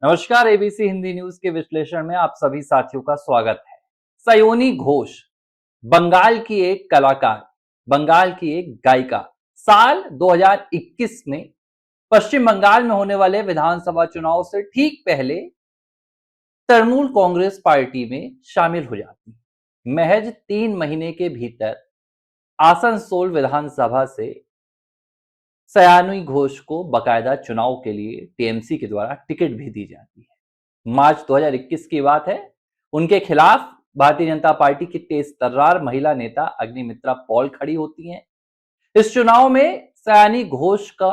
नमस्कार। ABC Hindi news के विश्लेषण में आप सभी साथियों का स्वागत है। सयोनी घोष बंगाल की एक कलाकार, बंगाल की एक गायिका, साल 2021 में पश्चिम बंगाल में होने वाले विधानसभा चुनाव से ठीक पहले तृणमूल कांग्रेस पार्टी में शामिल हो जाती है। महज 3 महीने के भीतर आसनसोल विधानसभा से सयानी घोष को बकायदा चुनाव के लिए टीएमसी के द्वारा टिकट भी दी जाती है। मार्च 2021 की बात है। उनके खिलाफ भारतीय जनता पार्टी की तेज तर्रार महिला नेता अग्निमित्रा पॉल खड़ी होती हैं। इस चुनाव में सयानी घोष का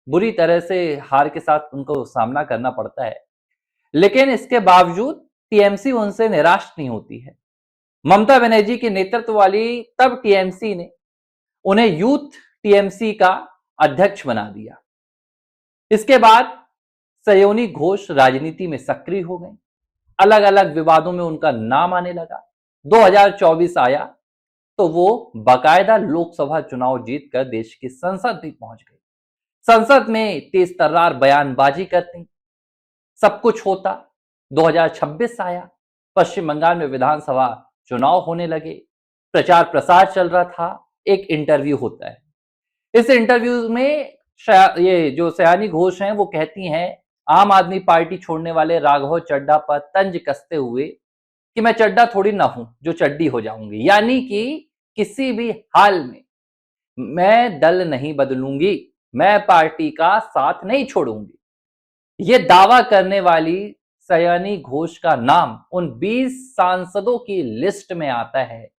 बुरी तरह से हार के साथ उनको सामना करना पड़ता है, लेकिन इसके बावजूद टीएमसी उनसे निराश नहीं होती है। ममता बनर्जी के नेतृत्व वाली तब टीएमसी ने उन्हें यूथ टीएमसी का अध्यक्ष बना दिया। इसके बाद सयोनी घोष राजनीति में सक्रिय हो गई। अलग अलग विवादों में उनका नाम आने लगा। 2024 आया तो वो बाकायदा लोकसभा चुनाव जीतकर देश की संसद भी पहुंच गई। संसद में तेज तर्रार बयानबाजी करती, सब कुछ होता। 2026 आया, पश्चिम बंगाल में विधानसभा चुनाव होने लगे, प्रचार प्रसार चल रहा था। एक इंटरव्यू होता है। इस इंटरव्यू में ये जो सयानी घोष हैं वो कहती हैं आम आदमी पार्टी छोड़ने वाले राघव चड्ढा पर तंज कसते हुए कि मैं चड्ढा थोड़ी ना हूं जो चड्डी हो जाऊंगी, यानी कि किसी भी हाल में मैं दल नहीं बदलूंगी, मैं पार्टी का साथ नहीं छोड़ूंगी। ये दावा करने वाली सयानी घोष का नाम उन 20 सांसदों की लिस्ट में आता है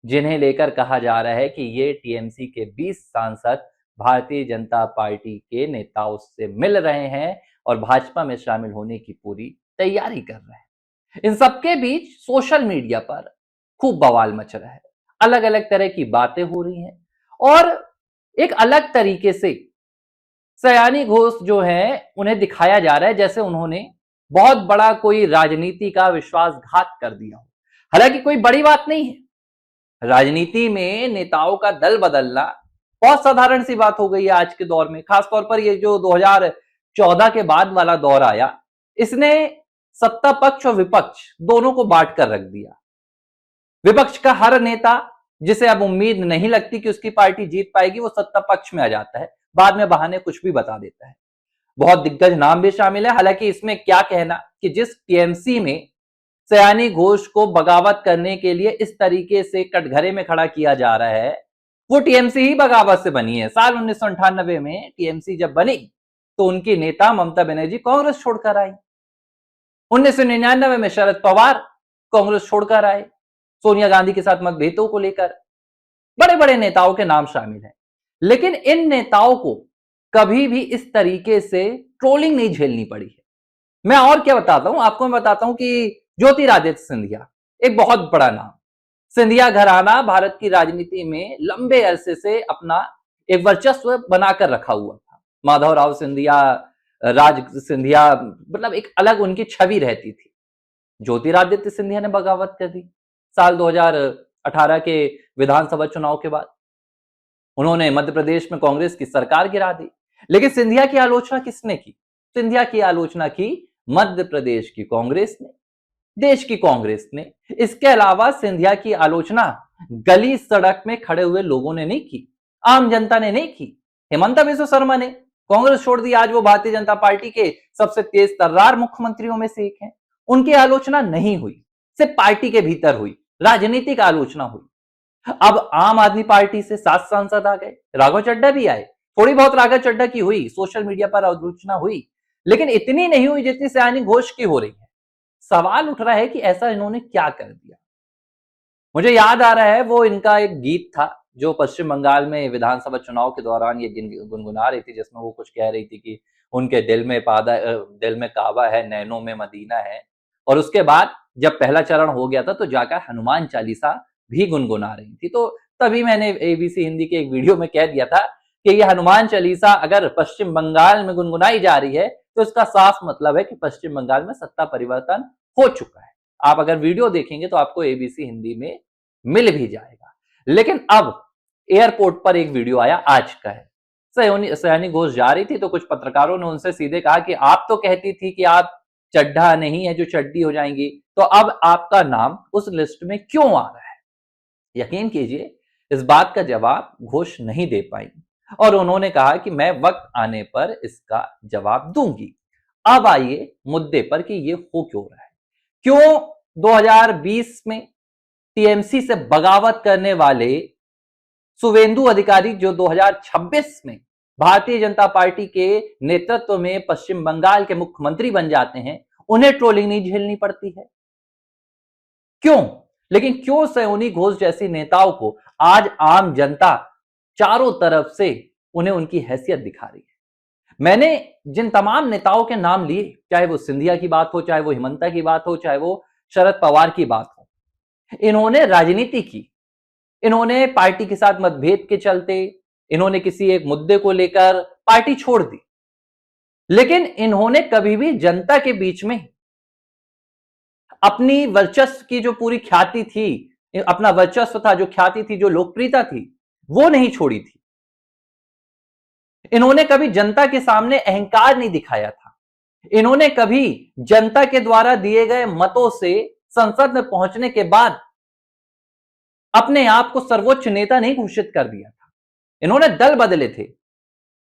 जिन्हें लेकर कहा जा रहा है कि ये टीएमसी के 20 सांसद भारतीय जनता पार्टी के नेताओं से मिल रहे हैं और भाजपा में शामिल होने की पूरी तैयारी कर रहे हैं। इन सबके बीच सोशल मीडिया पर खूब बवाल मच रहा है, अलग अलग तरह की बातें हो रही हैं और एक अलग तरीके से सयानी घोष जो है उन्हें दिखाया जा रहा है जैसे उन्होंने बहुत बड़ा कोई राजनीति का विश्वासघात कर दिया हो। हालांकि कोई बड़ी बात नहीं है। राजनीति में नेताओं का दल बदलना बहुत साधारण सी बात हो गई है आज के दौर में। खासतौर पर ये जो 2014 के बाद वाला दौर आया, इसने सत्ता पक्ष और विपक्ष दोनों को बांट कर रख दिया। विपक्ष का हर नेता जिसे अब उम्मीद नहीं लगती कि उसकी पार्टी जीत पाएगी, वो सत्ता पक्ष में आ जाता है, बाद में बहाने कुछ भी बता देता है। बहुत दिग्गज नाम भी शामिल है। हालांकि इसमें क्या कहना कि जिस टीएमसी में सयानी घोष को बगावत करने के लिए इस तरीके से कटघरे में खड़ा किया जा रहा है, वो टीएमसी ही बगावत से बनी है। साल 1998 में टीएमसी जब बनी तो उनकी नेता ममता बनर्जी कांग्रेस छोड़कर आई। 1999 में शरद पवार कांग्रेस छोड़कर आए, सोनिया गांधी के साथ मतभेदों को लेकर। बड़े बड़े नेताओं के नाम शामिल हैं, लेकिन इन नेताओं को कभी भी इस तरीके से ट्रोलिंग नहीं झेलनी पड़ी है। मैं और क्या बताता हूं आपको, मैं बताता हूं कि ज्योतिरादित्य सिंधिया एक बहुत बड़ा नाम। सिंधिया घराना भारत की राजनीति में लंबे अरसे से अपना एक वर्चस्व बनाकर रखा हुआ था। माधवराव सिंधिया, राज सिंधिया, मतलब एक अलग उनकी छवि रहती थी। ज्योतिरादित्य सिंधिया ने बगावत कर दी साल 2018 के विधानसभा चुनाव के बाद। उन्होंने मध्य प्रदेश में कांग्रेस की सरकार गिरा दी। लेकिन सिंधिया की आलोचना किसने की? सिंधिया की आलोचना की मध्य प्रदेश की कांग्रेस ने, देश की कांग्रेस ने। इसके अलावा सिंधिया की आलोचना गली सड़क में खड़े हुए लोगों ने नहीं की, आम जनता ने नहीं की। हेमंता बिस्वा शर्मा ने कांग्रेस छोड़ दी, आज वो भारतीय जनता पार्टी के सबसे तेज तर्रार मुख्यमंत्रियों में से एक हैं। उनकी आलोचना नहीं हुई, सिर्फ पार्टी के भीतर हुई, राजनीतिक आलोचना हुई। अब आम आदमी पार्टी से 7 सांसद आ गए, राघव चड्ढा भी आए, थोड़ी बहुत राघव चड्ढा की हुई, सोशल मीडिया पर आलोचना हुई, लेकिन इतनी नहीं हुई जितनी सयानी घोष की हो रही है। सवाल उठ रहा है कि ऐसा इन्होंने क्या कर दिया। मुझे याद आ रहा है वो इनका एक गीत था जो पश्चिम बंगाल में विधानसभा चुनाव के दौरान ये गुनगुना रही थी, जिसमें वो कुछ कह रही थी कि उनके दिल में काबा है, नैनों में मदीना है। और उसके बाद जब पहला चरण हो गया था तो जाकर हनुमान चालीसा भी गुनगुना रही थी। तो तभी मैंने एबीसी हिंदी के एक वीडियो में कह दिया था कि ये हनुमान चालीसा अगर पश्चिम बंगाल में गुनगुनाई जा रही है तो इसका साफ मतलब है कि पश्चिम बंगाल में सत्ता परिवर्तन हो चुका है। आप अगर वीडियो देखेंगे तो आपको एबीसी हिंदी में मिल भी जाएगा। लेकिन अब एयरपोर्ट पर एक वीडियो आया, आज का है। सयानी घोष जा रही थी तो कुछ पत्रकारों ने उनसे सीधे कहा कि आप तो कहती थी कि आप चड्ढा नहीं है जो चड्डी हो जाएंगी, तो अब आपका नाम उस लिस्ट में क्यों आ रहा है? यकीन कीजिए इस बात का जवाब घोष नहीं दे पाई और उन्होंने कहा कि मैं वक्त आने पर इसका जवाब दूंगी। अब आइए मुद्दे पर कि ये हो क्यों रहा है, क्यों 2020 में टीएमसी से बगावत करने वाले शुवेंदु अधिकारी जो 2026 में भारतीय जनता पार्टी के नेतृत्व में पश्चिम बंगाल के मुख्यमंत्री बन जाते हैं, उन्हें ट्रोलिंग नहीं झेलनी पड़ती है? क्यों? लेकिन क्यों सयोनी घोष जैसी नेताओं को आज आम जनता चारों तरफ से उन्हें उनकी हैसियत दिखा रही है? मैंने जिन तमाम नेताओं के नाम लिए, चाहे वो सिंधिया की बात हो, चाहे वो हिमंता की बात हो, चाहे वो शरद पवार की बात हो, इन्होंने राजनीति की, इन्होंने पार्टी के साथ मतभेद के चलते, इन्होंने किसी एक मुद्दे को लेकर पार्टी छोड़ दी, लेकिन इन्होंने कभी भी जनता के बीच में अपनी वर्चस्व की जो पूरी ख्याति थी, अपना वर्चस्व था, जो ख्याति थी, जो लोकप्रियता थी, वो नहीं छोड़ी थी। इन्होंने कभी जनता के सामने अहंकार नहीं दिखाया था। इन्होंने कभी जनता के द्वारा दिए गए मतों से संसद में पहुंचने के बाद अपने आप को सर्वोच्च नेता नहीं घोषित कर दिया था। इन्होंने दल बदले थे,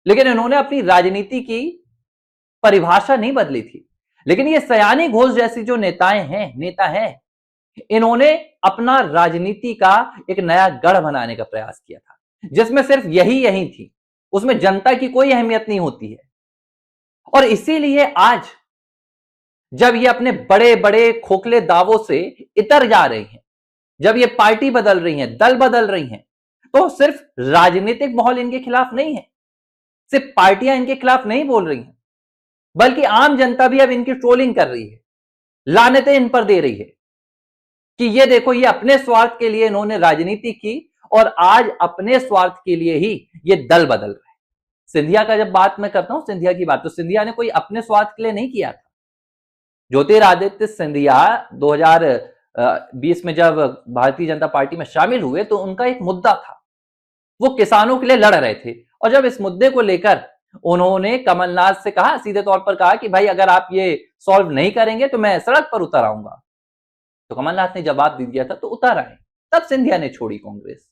लेकिन इन्होंने अपनी राजनीति की परिभाषा नहीं बदली थी। लेकिन ये सयानी घोष जैसी जो नेता हैं, इन्होंने अपना राजनीति का एक नया गढ़ बनाने का प्रयास किया था, जिसमें सिर्फ यही थी, उसमें जनता की कोई अहमियत नहीं होती है। और इसीलिए आज जब ये अपने बड़े बड़े खोखले दावों से इतर जा रहे हैं, जब ये पार्टी बदल रही हैं, दल बदल रही हैं, तो सिर्फ राजनीतिक माहौल इनके खिलाफ नहीं है, सिर्फ पार्टियां इनके खिलाफ नहीं बोल रही हैं, बल्कि आम जनता भी अब इनकी ट्रोलिंग कर रही है, लानतें इन पर दे रही है कि ये देखो, ये अपने स्वार्थ के लिए इन्होंने राजनीति की और आज अपने स्वार्थ के लिए ही ये दल बदल रहे हैं। सिंधिया का जब बात मैं करता हूं, सिंधिया की बात, तो सिंधिया ने कोई अपने स्वार्थ के लिए नहीं किया था। ज्योतिरादित्य सिंधिया 2020 में जब भारतीय जनता पार्टी में शामिल हुए तो उनका एक मुद्दा था, वो किसानों के लिए लड़ रहे थे। और जब इस मुद्दे को लेकर उन्होंने कमलनाथ से कहा, सीधे तौर पर कहा कि भाई अगर आप ये सॉल्व नहीं करेंगे तो मैं सड़क पर उतर आऊंगा, तो कमलनाथ ने जवाब दे दिया था, तो उतर आए। तब सिंधिया ने छोड़ी कांग्रेस।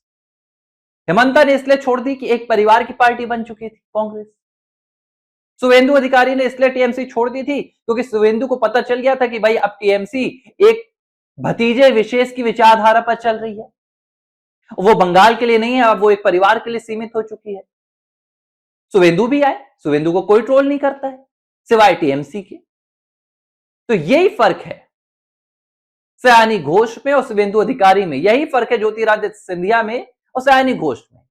हेमंता ने इसलिए छोड़ दी कि एक परिवार की पार्टी बन चुकी थी कांग्रेस। शुवेंदु अधिकारी ने इसलिए टीएमसी छोड़ दी थी क्योंकि शुवेंदु को पता चल गया था कि भाई अब टीएमसी एक भतीजे विशेष की विचारधारा पर चल रही है, वो बंगाल के लिए नहीं है, अब वो एक परिवार के लिए सीमित हो चुकी है। शुवेंदु भी आए, शुवेंदु को कोई ट्रोल नहीं करता है सिवाय टीएमसी के। तो यही फर्क है सयानी घोष में और शुवेंदु अधिकारी में, यही फर्क है ज्योतिरादित्य सिंधिया में और सयानी घोष में।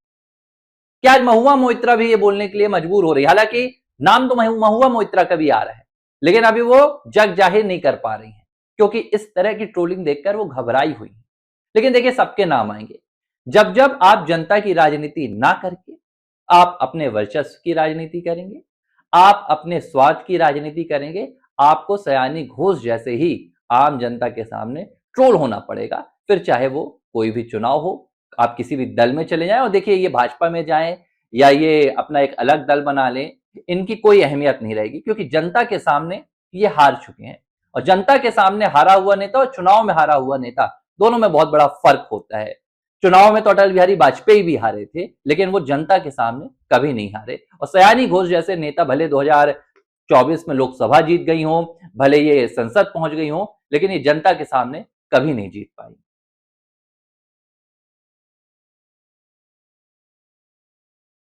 क्या आज महुआ मोइत्रा भी ये बोलने के लिए मजबूर हो रही है, हालांकि नाम तो महुआ मोइत्रा का भी आ रहा है, लेकिन अभी वो जग जाहिर नहीं कर पा रही है क्योंकि इस तरह की ट्रोलिंग देखकर वो घबराई हुई है। लेकिन देखिए, सबके नाम आएंगे जब जब आप जनता की राजनीति ना करके आप अपने वर्चस्व की राजनीति करेंगे, आप अपने स्वार्थ की राजनीति करेंगे, आपको सयानी घोष जैसे ही आम जनता के सामने ट्रोल होना पड़ेगा। फिर चाहे वो कोई भी चुनाव हो, आप किसी भी दल में चले जाएं, और देखिए ये भाजपा में जाएं या ये अपना एक अलग दल बना लें, इनकी कोई अहमियत नहीं रहेगी क्योंकि जनता के सामने ये हार चुके हैं। और जनता के सामने हारा हुआ नेता और चुनाव में हारा हुआ नेता, दोनों में बहुत बड़ा फर्क होता है। चुनाव में तो अटल बिहारी वाजपेयी भी हारे थे, लेकिन वो जनता के सामने कभी नहीं हारे। और सयानी घोष जैसे नेता भले 2024 में लोकसभा जीत गई हो, भले ये संसद पहुंच गई हो, लेकिन ये जनता के सामने कभी नहीं जीत पाई।